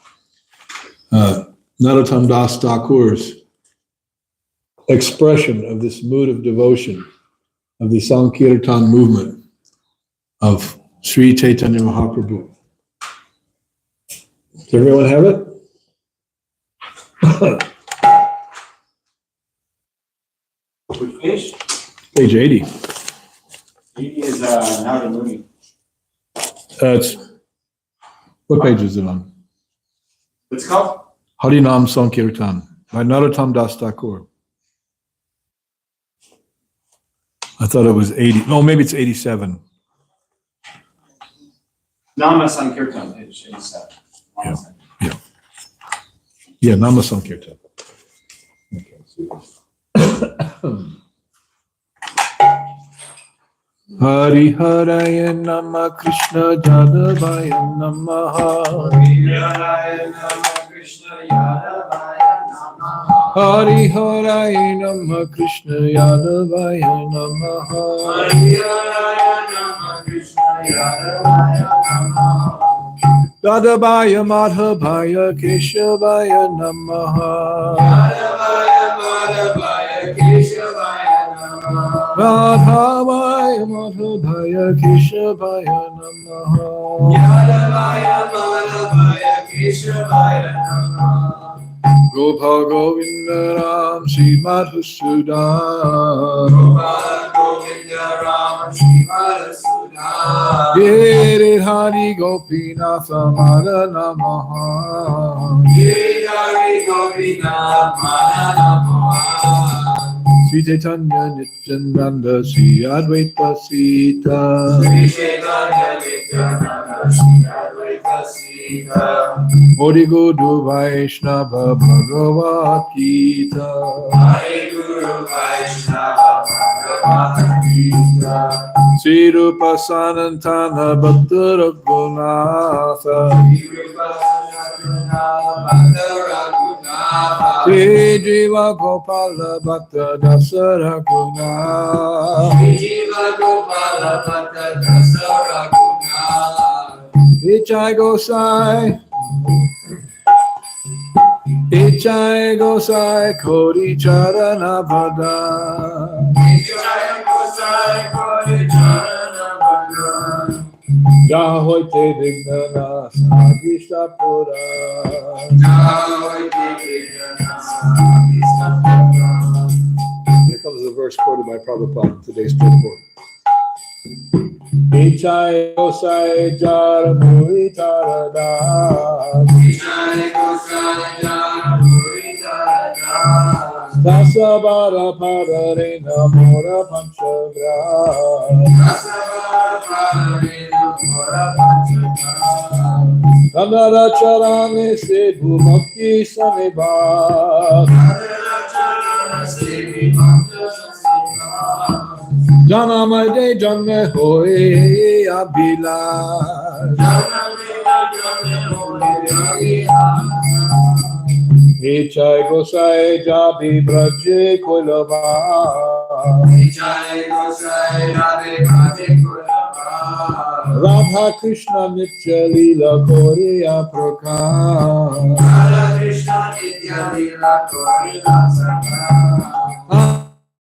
Narottam Das Thakur's expression of this mood of devotion of the Sankirtan movement of Sri Chaitanya Mahaprabhu. Does everyone have it? Which page? Page 80. 80 is Narada Muni. What page is it on? What's it called? Harinam Sankirtan by Narottam Das Thakur. I thought it was 80. No, maybe it's 87. Nama Sankirtan, page 87. Yeah, Nama Sankirtan. Hari Haraya Nama Krishna Jadavaya Namaha. Hari Haraya Nama Krishna Yadavaya Namaha. Yadavaya Madhavaya Keshavaya Namaha. Radhavaya Madhavaya Keshavaya Namaha. Gopal Govinda Ram Sri Madhusudan. Giri Hari Gopinatha Mala Namaha. Sri Chaitanya Nityananda Sri Advaita Sita. Odi Guru Vaishnava Bhagavad Gita. Sri Rupa Sanatana Bhakta Raghunatha. Sri Jiva Gopala Bhakta Dasa Ichai Gosai Kodi Charana Bhada. Jahoite Vignana Sagishapura. Here comes the verse quoted by Prabhupada in today's purport. Ichai Gosai Jar Muri Tarada. Dasabara Padarena Mora Panchagra. Nandara Charane Se Bhumaki Sameba. Janamai de Janme Hoye Abila. Ichai Gosai Jabi Braje Kolaba. Radha Krishna Nitya Lila Koriya Prakash.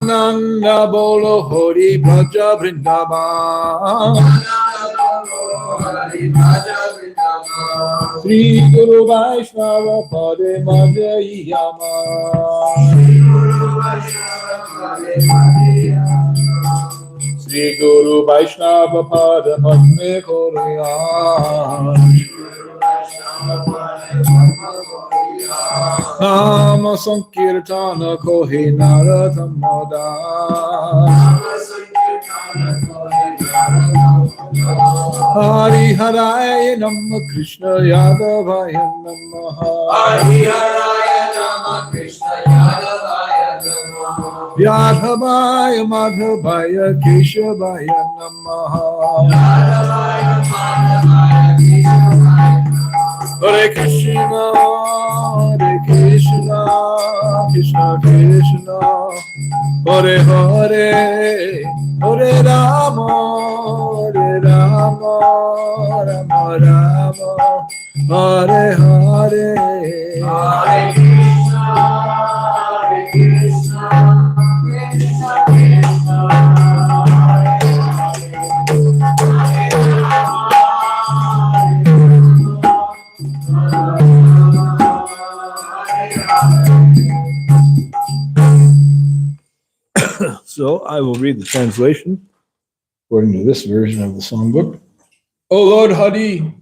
Nanda Bolo Hori Bhaja Vrindavan. Sri Guru Vaishnava Pade Madhyayama. Sri Guru Vaishnava Pada Padme Korean. Nama Sankirtana Kohe Naratamada. Hari Haraya Namah Krishna Yadavaya Namaha. Hari Haraya Nama Krishna Yadavaya Namaha. Yadavaya Madhavaya Keshavaya Namaha. Yadavaya Madhavaya Keshavaya Namaha. Hare Krishna, Hare Krishna, Krishna Krishna, Hare Hare, Hare Rama, Hare Rama, Rama Rama, Hare Hare. Hare Krishna, Hare Krishna, Krishna Krishna, Hare So I will read the translation according to this version of the songbook. O Lord Hari,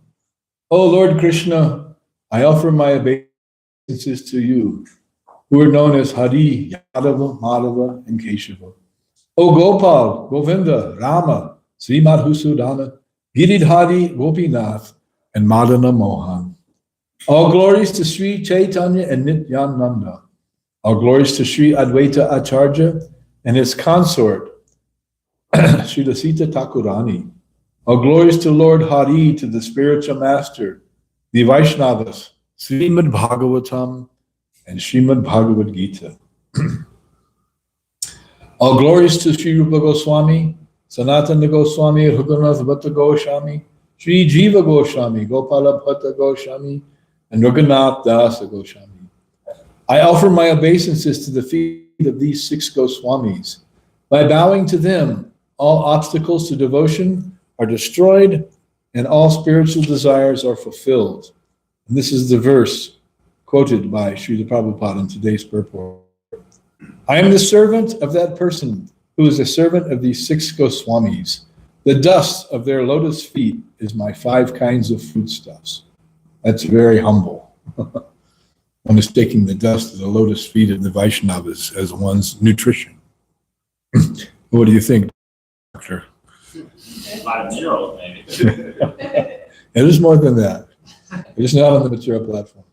O Lord Krishna, I offer my obeisances to you, who are known as Hari, Yadava, Madhava, and Keshava. O Gopal, Govinda, Rama, Sri Madhusudana, Giridhari, Gopinath, and Madana Mohan. All glories to Sri Chaitanya and Nityananda. All glories to Sri Advaita Acharya and his consort, Sri Lasita Thakurani. All glories to Lord Hari, to the spiritual master, the Vaishnavas, Srimad Bhagavatam, and Srimad Bhagavad Gita. All glories to Sri Rupa Goswami, Sanatana Goswami, Raghunath Bhatta Goswami, Sri Jiva Goswami, Gopala Bhatta Goswami, and Raghunath Dasa Goswami. I offer my obeisances to the feet of these 6 Goswamis. By bowing to them, all obstacles to devotion are destroyed and all spiritual desires are fulfilled. And this is the verse quoted by Srila Prabhupada in today's purport. I am the servant of that person who is a servant of these 6 Goswamis. The dust of their lotus feet is my 5 kinds of foodstuffs. That's very humble. One is taking the dust of the lotus feet of the Vaishnavas as one's nutrition. What do you think, Doctor? A lot of minerals, maybe. It is more than that. It is not on the material platform.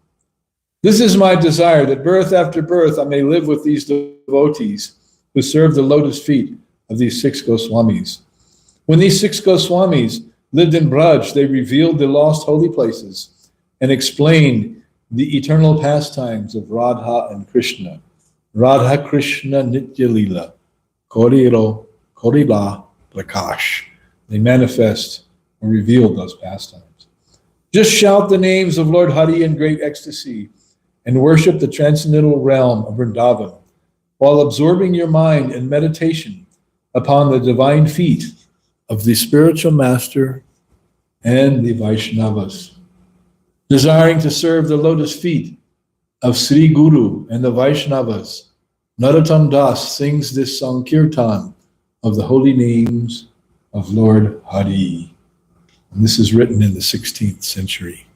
This is my desire, that birth after birth I may live with these devotees who serve the lotus feet of these 6 Goswamis. When these 6 Goswamis lived in Braj, they revealed the lost holy places and explained the eternal pastimes of Radha and Krishna. Radha Krishna Nitya Lila, Korila Prakash. They manifest or reveal those pastimes. Just shout the names of Lord Hari in great ecstasy and worship the transcendental realm of Vrindavan while absorbing your mind in meditation upon the divine feet of the spiritual master and the Vaishnavas. Desiring to serve the lotus feet of Sri Guru and the Vaishnavas, Narottam Das sings this Sankirtan of the holy names of Lord Hari. And this is written in the 16th century,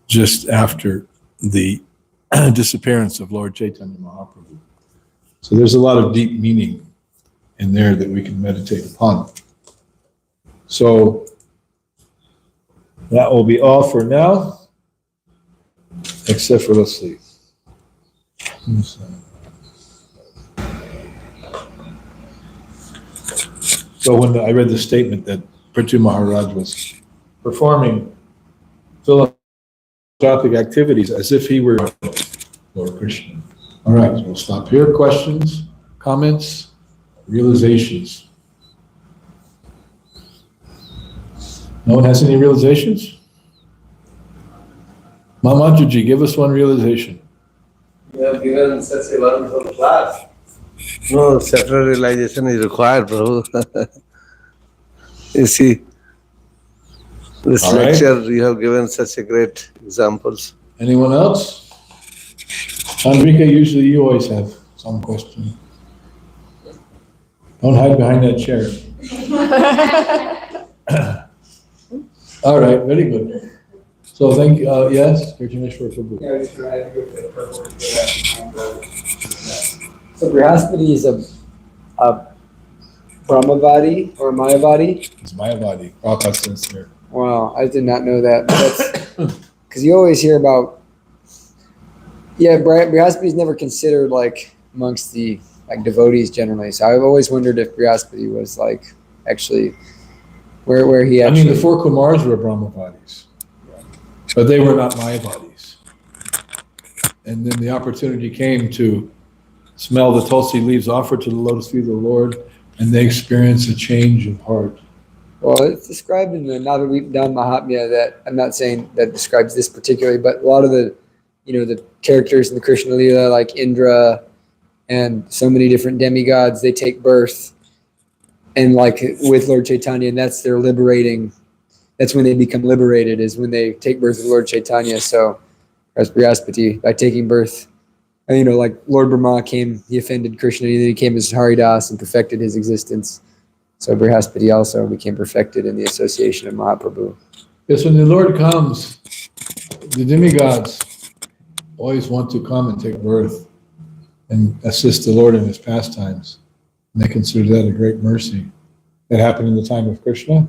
just after the disappearance of Lord Chaitanya Mahaprabhu. So there's a lot of deep meaning in there that we can meditate upon. So that will be all for now, except for, let's see. So when I read the statement that Prithu Maharaj was performing philanthropic activities as if he were Lord Krishna. All right, so we'll stop here. Questions, comments, realizations? No one has any realizations? Mamajuji, give us one realization. You have given such a wonderful class. No, separate realization is required, Prabhu. You see, This All right. lecture, you have given such a great examples. Anyone else? Chandrika, usually you always have some question. Don't hide behind that chair. All right, very good. So thank you, yes, Kirtaneshwar Prabhu. Yeah, I was trying to go to the purple. So Brihaspati is a Brahmavadi or Mayavadi? It's Mayavadi, Prabhupada says here. Wow, I did not know that. That's because you always hear about. Yeah, Brihaspati is never considered like amongst the like devotees generally. So I've always wondered if Brihaspati was like actually where he I actually. mean, the four Kumars were Brahmavadis, but they were not Mayavadis. And then the opportunity came to smell the tulsi leaves offered to the lotus feet of the Lord, and they experienced a change of heart. Well, it's described in the Navavidan Mahatmya that I'm not saying that describes this particularly, but a lot of the, the characters in the Krishna Leela, like Indra and so many different demigods, they take birth, and like with Lord Chaitanya, and that's their liberating. That's when they become liberated, is when they take birth with Lord Chaitanya. So, as Brihaspati, by taking birth, like Lord Brahma came, he offended Krishna, and then he came as Haridas and perfected his existence. So Brihaspati also became perfected in the association of Mahaprabhu. Yes, when the Lord comes, the demigods always want to come and take birth and assist the Lord in his pastimes. And they consider that a great mercy. It happened in the time of Krishna,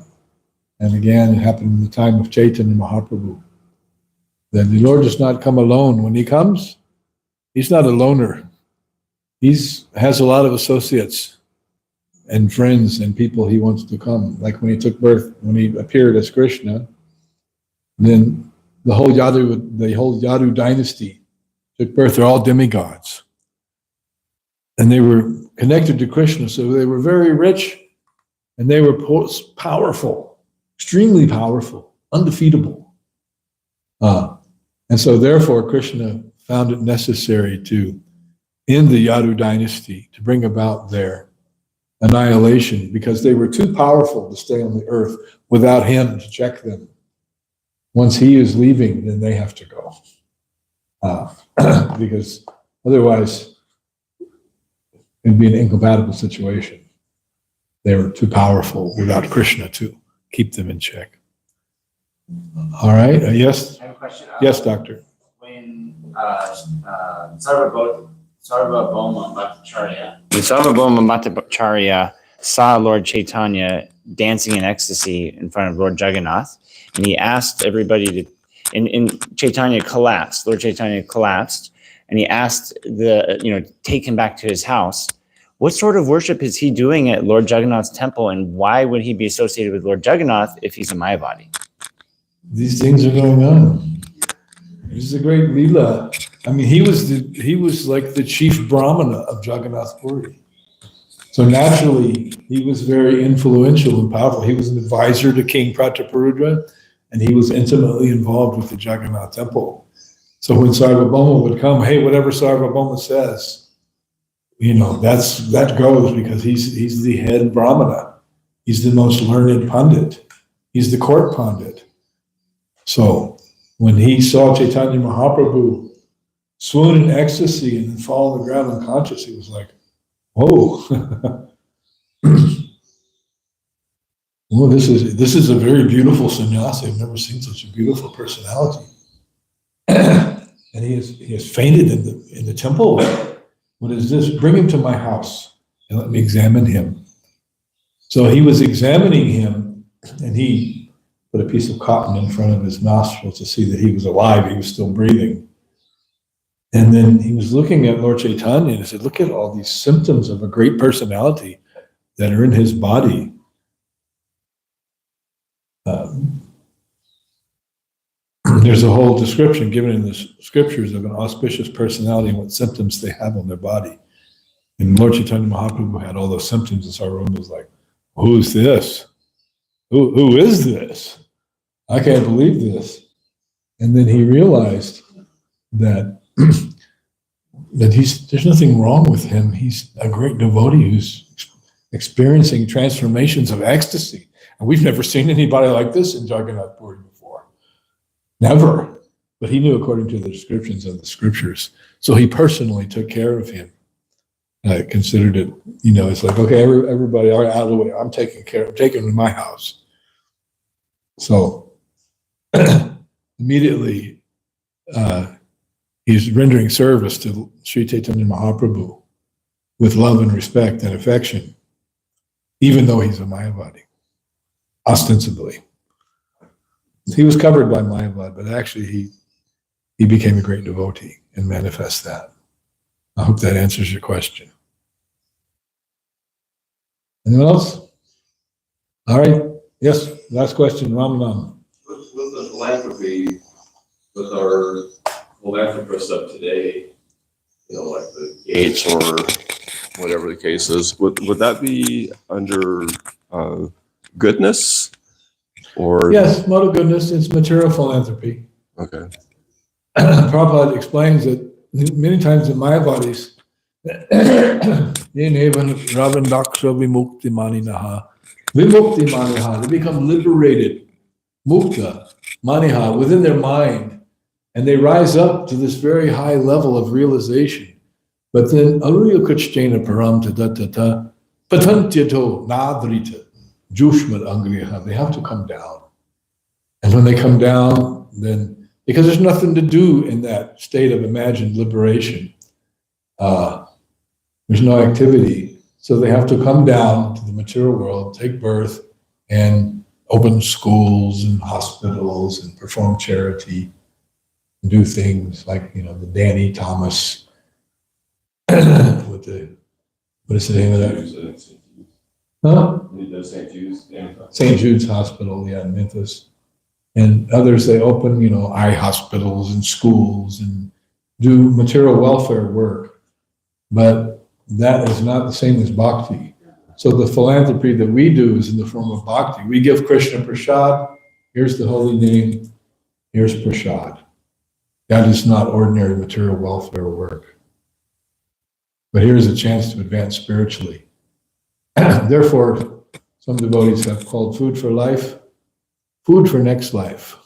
and again, it happened in the time of Chaitanya Mahaprabhu. That the Lord does not come alone. When he comes, he's not a loner. He has a lot of associates and friends and people he wants to come. Like when he took birth, when he appeared as Krishna, then the whole Yadu dynasty took birth. They're all demigods. And they were connected to Krishna, so they were very rich, and they were powerful, extremely powerful, undefeatable. And so therefore Krishna found it necessary to end the Yadu dynasty, to bring about their annihilation, because they were too powerful to stay on the earth without him to check them. Once he is leaving, then they have to go. Because otherwise it'd be an incompatible situation. They were too powerful without Krishna to keep them in check. All right, yes? I have a question. Yes, doctor. When Sarvabhauma Bhattacharya saw Lord Chaitanya dancing in ecstasy in front of Lord Jagannath, and he asked everybody to, and Chaitanya collapsed. Lord Chaitanya collapsed, and he asked take him back to his house. What sort of worship is he doing at Lord Jagannath's temple, and why would he be associated with Lord Jagannath if he's a Mayavadi? These things are going on. This is a great Leela. I mean, he was like the chief Brahmana of Jagannath Puri. So naturally, he was very influential and powerful. He was an advisor to King Prataparudra, and he was intimately involved with the Jagannath temple. So when Sarvabhauma would come, hey, whatever Sarvabhauma says, that goes, because he's the head Brahmana. He's the most learned Pandit. He's the court Pandit. So when he saw Chaitanya Mahaprabhu swoon in ecstasy and then fall on the ground unconscious, he was like, whoa. Well, this is a very beautiful sannyasi. I've never seen such a beautiful personality. And he has fainted in the temple. What is this? Bring him to my house and let me examine him. So he was examining him, and he put a piece of cotton in front of his nostrils to see that he was alive. He was still breathing. And then he was looking at Lord Chaitanya and he said, look at all these symptoms of a great personality that are in his body. There's a whole description given in the scriptures of an auspicious personality and what symptoms they have on their body. And Lord Chaitanya Mahaprabhu had all those symptoms, and Sarvabhauma was like, who's this? Who is this? I can't believe this. And then he realized that there's nothing wrong with him. He's a great devotee who's experiencing transformations of ecstasy. And we've never seen anybody like this in Jagannath Puri before. Never. But he knew according to the descriptions of the scriptures. So he personally took care of him. Considered it, it's like, okay, everybody out of the way. I'm taking him to my house. So immediately, he's rendering service to Sri Chaitanya Mahaprabhu with love and respect and affection, even though he's a Mayavadi, ostensibly. He was covered by Mayavad, but actually he became a great devotee and manifests that. I hope that answers your question. Anyone else? All right. Yes, last question, Ramanam. With the philanthropy, with our philanthropists of today, like the Gates or whatever the case is, would that be under goodness? Or Yes, mode of goodness, it's material philanthropy. Okay. Prabhupada explains that many times the Mayavadis, they become liberated, mukta, maniha, within their mind, and they rise up to this very high level of realization. But then, aruya kachchena param tadatata, patantyato nadrita, jushmat angriha, they have to come down. And when they come down, then, because there's nothing to do in that state of imagined liberation, there's no activity. So they have to come down to the material world, take birth, and open schools and hospitals and perform charity and do things like, the Danny Thomas with the, what is the name of that? Huh? St. Jude's Hospital, in Memphis. And others, they open, eye hospitals and schools and do material welfare work. But that is not the same as bhakti. So the philanthropy that we do is in the form of bhakti. We give Krishna prasad. Here's the holy name. Here's prasad. That is not ordinary material welfare work. But here's a chance to advance spiritually. Therefore, some devotees have called food for life, food for next life.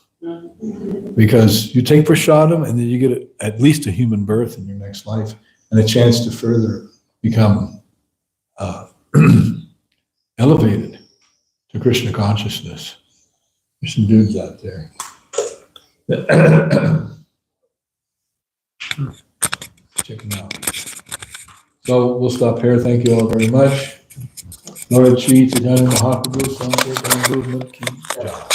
Because you take prasadam and then you get at least a human birth in your next life and a chance to further become elevated to Krishna consciousness. There's some dudes out there. Check them out. So we'll stop here. Thank you all very much. Lord Shri Chaitanya Mahaprabhu, Sankirtan Movement Ki Jai.